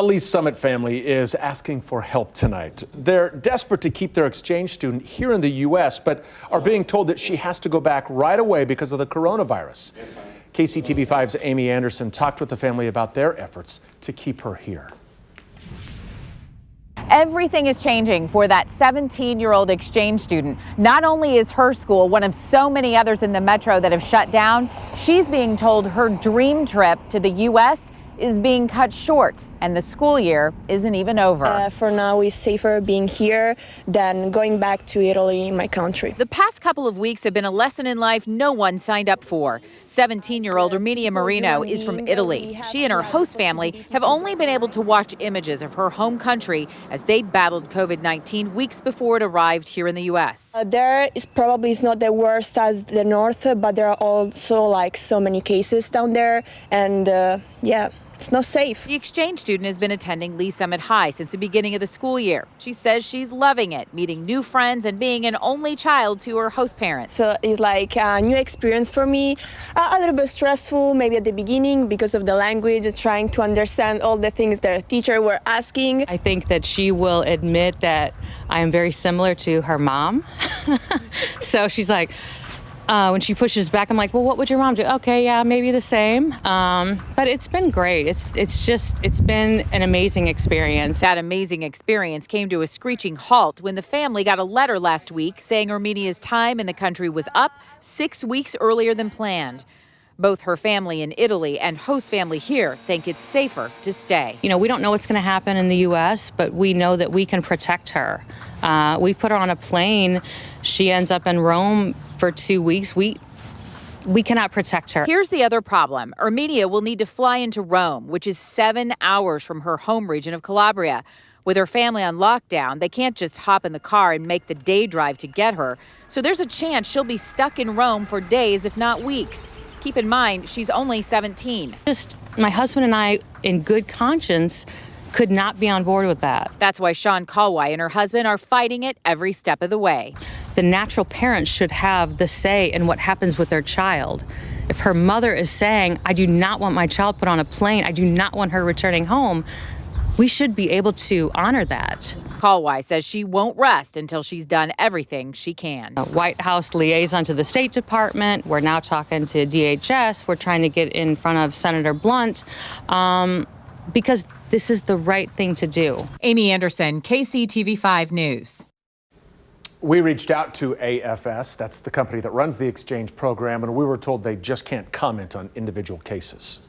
A Lee's Summit family is asking for help tonight. They're desperate to keep their exchange student here in the U.S., but are being told that she has to go back right away because of the coronavirus. KCTV5's Amy Anderson talked with the family about their efforts to keep her here. Everything is changing for that 17-year-old exchange student. Not only is her school one of so many others in the metro that have shut down, she's being told her dream trip to the U.S. is being cut short, and the school year isn't even over. For now, it's safer being here than going back to Italy, my country. The past couple of weeks have been a lesson in life no one signed up for. 17-year-old Erminia Marino is from Italy. She and her host family have only been able to watch images of her home country as they battled COVID-19 weeks before it arrived here in the U.S. There is probably not the worst as the north, but there are also like so many cases down there, and yeah. It's not safe. The exchange student has been attending Lee's Summit High since the beginning of the school year. She says she's loving it, meeting new friends and being an only child to her host parents. So it's like a new experience for me, a little bit stressful maybe at the beginning because of the language, trying to understand all the things that the teacher were asking. I think that she will admit that I am very similar to her mom. So she's like, when she pushes back, I'm like, well, what would your mom do? Okay, yeah, maybe the same. But it's been great. It's been an amazing experience. That amazing experience came to a screeching halt when the family got a letter last week saying Erminia's time in the country was up 6 weeks earlier than planned. Both her family in Italy and host family here think it's safer to stay. You know, we don't know what's going to happen in the U.S., but we know that we can protect her. We put her on a plane. She ends up in Rome for 2 weeks. We cannot protect her. Here's the other problem. Erminia will need to fly into Rome, which is 7 hours from her home region of Calabria. With her family on lockdown, they can't just hop in the car and make the day drive to get her. So there's a chance she'll be stuck in Rome for days, if not weeks. Keep in mind, she's only 17. Just my husband and I, in good conscience, could not be on board with that. That's why Sean Kalwai and her husband are fighting it every step of the way. The natural parents should have the say in what happens with their child. If her mother is saying, I do not want my child put on a plane, I do not want her returning home, we should be able to honor that. Kalwai says she won't rest until she's done everything she can. White House liaison to the State Department. We're now talking to DHS. We're trying to get in front of Senator Blunt because this is the right thing to do. Amy Anderson, KCTV5 News. We reached out to AFS, that's the company that runs the exchange program, and we were told they just can't comment on individual cases.